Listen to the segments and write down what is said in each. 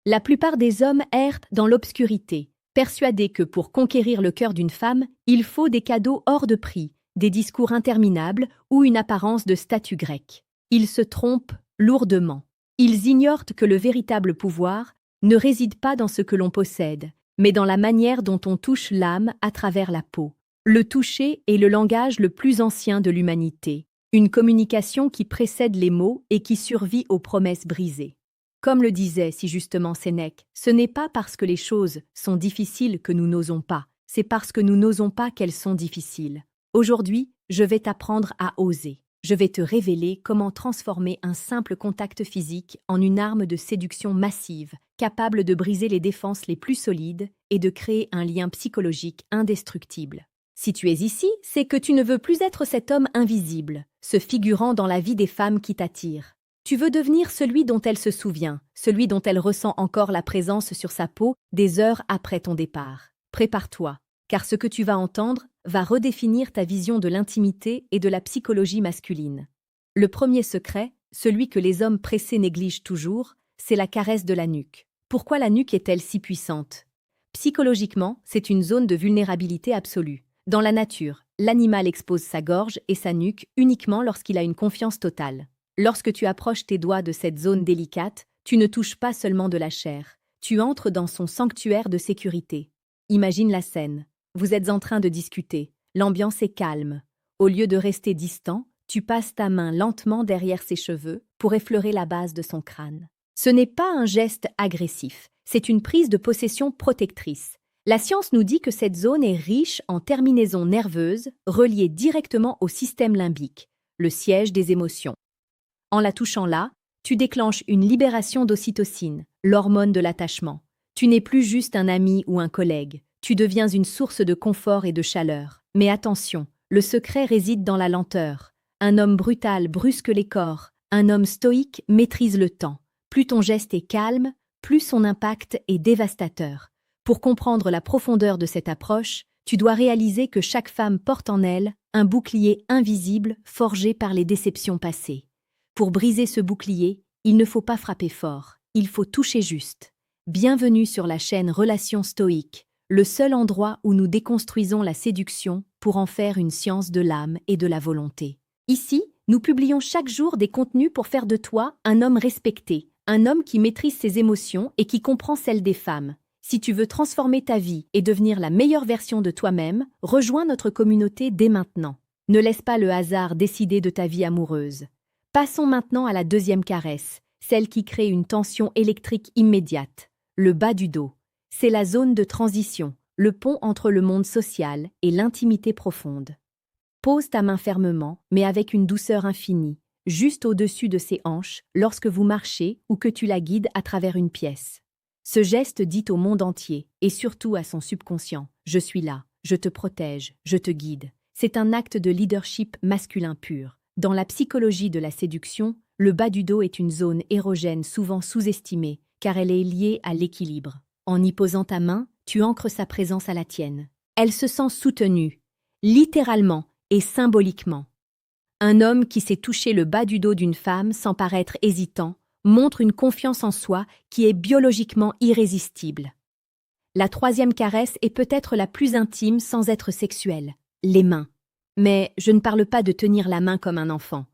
La plupart des hommes errent dans l'obscurité, persuadés que pour conquérir le cœur d'une femme, il faut des cadeaux hors de prix, des discours interminables ou une apparence de statut grec. Ils se trompent lourdement. Ils ignorent que le véritable pouvoir ne réside pas dans ce que l'on possède, mais dans la manière dont on touche l'âme à travers la peau. Le toucher est le langage le plus ancien de l'humanité, une communication qui précède les mots et qui survit aux promesses brisées. Comme le disait si justement Sénèque, ce n'est pas parce que les choses sont difficiles que nous n'osons pas, c'est parce que nous n'osons pas qu'elles sont difficiles. Aujourd'hui, je vais t'apprendre à oser. Je vais te révéler comment transformer un simple contact physique en une arme de séduction massive, capable de briser les défenses les plus solides et de créer un lien psychologique indestructible. Si tu es ici, c'est que tu ne veux plus être cet homme invisible, se figurant dans la vie des femmes qui t'attirent. Tu veux devenir celui dont elle se souvient, celui dont elle ressent encore la présence sur sa peau des heures après ton départ. Prépare-toi, car ce que tu vas entendre va redéfinir ta vision de l'intimité et de la psychologie masculine. Le premier secret, celui que les hommes pressés négligent toujours, c'est la caresse de la nuque. Pourquoi la nuque est-elle si puissante? Psychologiquement, c'est une zone de vulnérabilité absolue. Dans la nature, l'animal expose sa gorge et sa nuque uniquement lorsqu'il a une confiance totale. Lorsque tu approches tes doigts de cette zone délicate, tu ne touches pas seulement de la chair, tu entres dans son sanctuaire de sécurité. Imagine la scène. Vous êtes en train de discuter, l'ambiance est calme. Au lieu de rester distant, tu passes ta main lentement derrière ses cheveux pour effleurer la base de son crâne. Ce n'est pas un geste agressif, c'est une prise de possession protectrice. La science nous dit que cette zone est riche en terminaisons nerveuses reliées directement au système limbique, le siège des émotions. En la touchant là, tu déclenches une libération d'ocytocine, l'hormone de l'attachement. Tu n'es plus juste un ami ou un collègue, tu deviens une source de confort et de chaleur. Mais attention, le secret réside dans la lenteur. Un homme brutal brusque les corps, un homme stoïque maîtrise le temps. Plus ton geste est calme, plus son impact est dévastateur. Pour comprendre la profondeur de cette approche, tu dois réaliser que chaque femme porte en elle un bouclier invisible forgé par les déceptions passées. Pour briser ce bouclier, il ne faut pas frapper fort, il faut toucher juste. Bienvenue sur la chaîne Relations Stoïques, le seul endroit où nous déconstruisons la séduction pour en faire une science de l'âme et de la volonté. Ici, nous publions chaque jour des contenus pour faire de toi un homme respecté, un homme qui maîtrise ses émotions et qui comprend celles des femmes. Si tu veux transformer ta vie et devenir la meilleure version de toi-même, rejoins notre communauté dès maintenant. Ne laisse pas le hasard décider de ta vie amoureuse. Passons maintenant à la deuxième caresse, celle qui crée une tension électrique immédiate, le bas du dos. C'est la zone de transition, le pont entre le monde social et l'intimité profonde. Pose ta main fermement, mais avec une douceur infinie, juste au-dessus de ses hanches lorsque vous marchez ou que tu la guides à travers une pièce. Ce geste dit au monde entier, et surtout à son subconscient, « Je suis là, je te protège, je te guide ». C'est un acte de leadership masculin pur. Dans la psychologie de la séduction, le bas du dos est une zone érogène souvent sous-estimée, car elle est liée à l'équilibre. En y posant ta main, tu ancres sa présence à la tienne. Elle se sent soutenue, littéralement et symboliquement. Un homme qui sait toucher le bas du dos d'une femme sans paraître hésitant montre une confiance en soi qui est biologiquement irrésistible. La troisième caresse est peut-être la plus intime sans être sexuelle, les mains. Mais je ne parle pas de tenir la main comme un enfant.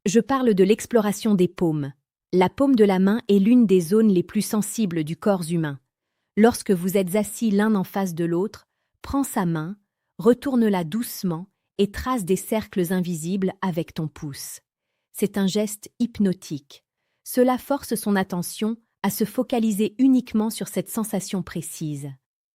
Je parle de l'exploration des paumes. La paume de la main est l'une des zones les plus sensibles du corps humain. Lorsque vous êtes assis l'un en face de l'autre, prends sa main, retourne-la doucement et trace des cercles invisibles avec ton pouce. C'est un geste hypnotique. Cela force son attention à se focaliser uniquement sur cette sensation précise.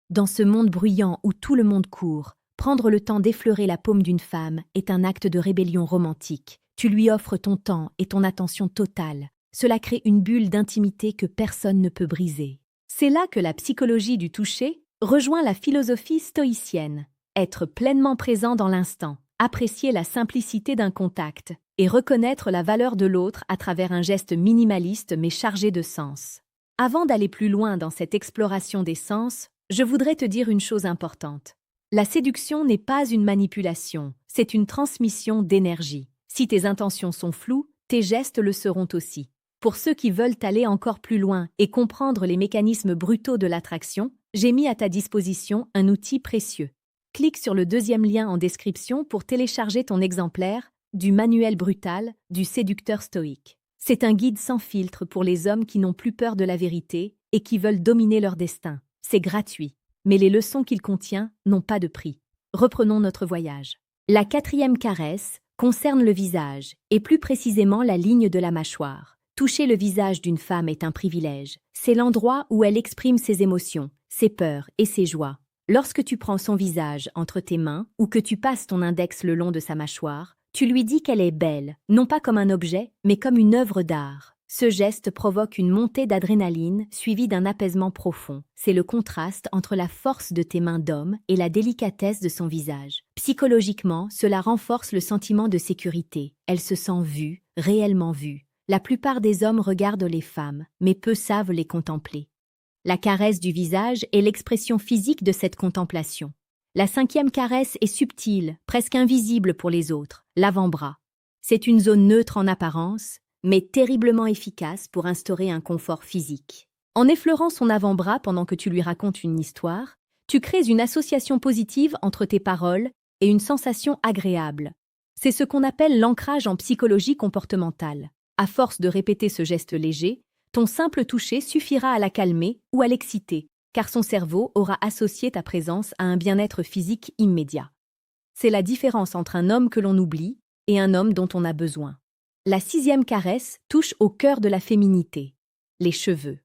Dans ce monde bruyant où tout le monde court, prendre le temps d'effleurer la paume d'une femme est un acte de rébellion romantique. Tu lui offres ton temps et ton attention totale. Cela crée une bulle d'intimité que personne ne peut briser. C'est là que la psychologie du toucher rejoint la philosophie stoïcienne. Être pleinement présent dans l'instant, apprécier la simplicité d'un contact et reconnaître la valeur de l'autre à travers un geste minimaliste mais chargé de sens. Avant d'aller plus loin dans cette exploration des sens, je voudrais te dire une chose importante. La séduction n'est pas une manipulation, c'est une transmission d'énergie. Si tes intentions sont floues, tes gestes le seront aussi. Pour ceux qui veulent aller encore plus loin et comprendre les mécanismes brutaux de l'attraction, j'ai mis à ta disposition un outil précieux. Clique sur le deuxième lien en description pour télécharger ton exemplaire du Manuel brutal du séducteur stoïque. C'est un guide sans filtre pour les hommes qui n'ont plus peur de la vérité et qui veulent dominer leur destin. C'est gratuit, mais les leçons qu'il contient n'ont pas de prix. Reprenons notre voyage. La 4e caresse concerne le visage, et plus précisément la ligne de la mâchoire. Toucher le visage d'une femme est un privilège. C'est l'endroit où elle exprime ses émotions, ses peurs et ses joies. Lorsque tu prends son visage entre tes mains ou que tu passes ton index le long de sa mâchoire, tu lui dis qu'elle est belle, non pas comme un objet, mais comme une œuvre d'art. Ce geste provoque une montée d'adrénaline suivie d'un apaisement profond. C'est le contraste entre la force de tes mains d'homme et la délicatesse de son visage. Psychologiquement, cela renforce le sentiment de sécurité. Elle se sent vue, réellement vue. La plupart des hommes regardent les femmes, mais peu savent les contempler. La caresse du visage est l'expression physique de cette contemplation. La 5e caresse est subtile, presque invisible pour les autres, l'avant-bras. C'est une zone neutre en apparence, mais terriblement efficace pour instaurer un confort physique. En effleurant son avant-bras pendant que tu lui racontes une histoire, tu crées une association positive entre tes paroles et une sensation agréable. C'est ce qu'on appelle l'ancrage en psychologie comportementale. À force de répéter ce geste léger, ton simple toucher suffira à la calmer ou à l'exciter, car son cerveau aura associé ta présence à un bien-être physique immédiat. C'est la différence entre un homme que l'on oublie et un homme dont on a besoin. La 6e caresse touche au cœur de la féminité, les cheveux.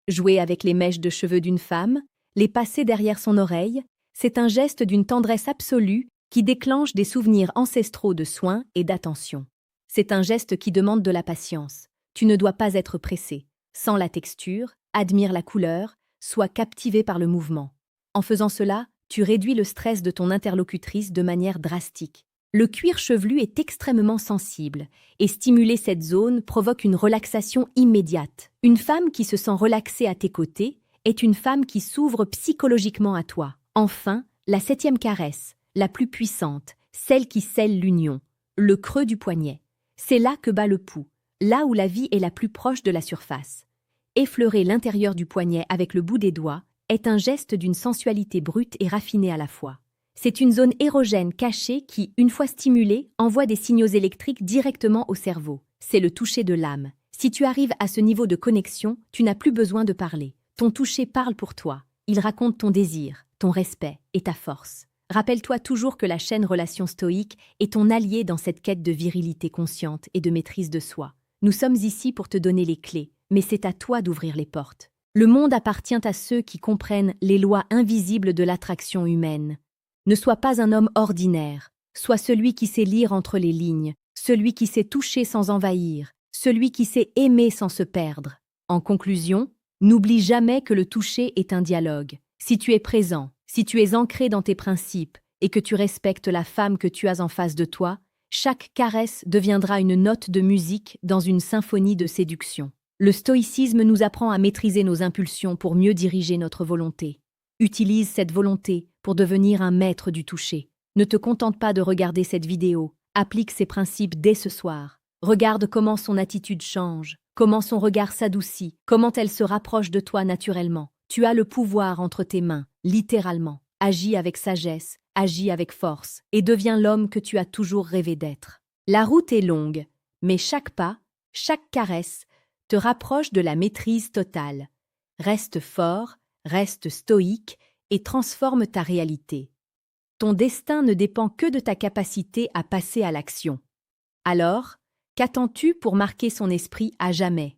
Jouer avec les mèches de cheveux d'une femme, les passer derrière son oreille, c'est un geste d'une tendresse absolue qui déclenche des souvenirs ancestraux de soins et d'attention. C'est un geste qui demande de la patience. Tu ne dois pas être pressé. Sens la texture, admire la couleur, sois captivé par le mouvement. En faisant cela, tu réduis le stress de ton interlocutrice de manière drastique. Le cuir chevelu est extrêmement sensible, et stimuler cette zone provoque une relaxation immédiate. Une femme qui se sent relaxée à tes côtés est une femme qui s'ouvre psychologiquement à toi. Enfin, la 7e caresse, la plus puissante, celle qui scelle l'union, le creux du poignet. C'est là que bat le pouls, là où la vie est la plus proche de la surface. Effleurer l'intérieur du poignet avec le bout des doigts est un geste d'une sensualité brute et raffinée à la fois. C'est une zone érogène cachée qui, une fois stimulée, envoie des signaux électriques directement au cerveau. C'est le toucher de l'âme. Si tu arrives à ce niveau de connexion, tu n'as plus besoin de parler. Ton toucher parle pour toi. Il raconte ton désir, ton respect et ta force. Rappelle-toi toujours que la chaîne Relation Stoïque est ton allié dans cette quête de virilité consciente et de maîtrise de soi. Nous sommes ici pour te donner les clés, mais c'est à toi d'ouvrir les portes. Le monde appartient à ceux qui comprennent les lois invisibles de l'attraction humaine. Ne sois pas un homme ordinaire, sois celui qui sait lire entre les lignes, celui qui sait toucher sans envahir, celui qui sait aimer sans se perdre. En conclusion, n'oublie jamais que le toucher est un dialogue. Si tu es présent, si tu es ancré dans tes principes et que tu respectes la femme que tu as en face de toi, chaque caresse deviendra une note de musique dans une symphonie de séduction. Le stoïcisme nous apprend à maîtriser nos impulsions pour mieux diriger notre volonté. Utilise cette volonté pour devenir un maître du toucher. Ne te contente pas de regarder cette vidéo, applique ces principes dès ce soir. Regarde comment son attitude change, comment son regard s'adoucit, comment elle se rapproche de toi naturellement. Tu as le pouvoir entre tes mains, littéralement. Agis avec sagesse, agis avec force, et deviens l'homme que tu as toujours rêvé d'être. La route est longue, mais chaque pas, chaque caresse, te rapproche de la maîtrise totale. Reste fort, reste stoïque et transforme ta réalité. Ton destin ne dépend que de ta capacité à passer à l'action. Alors, qu'attends-tu pour marquer son esprit à jamais ?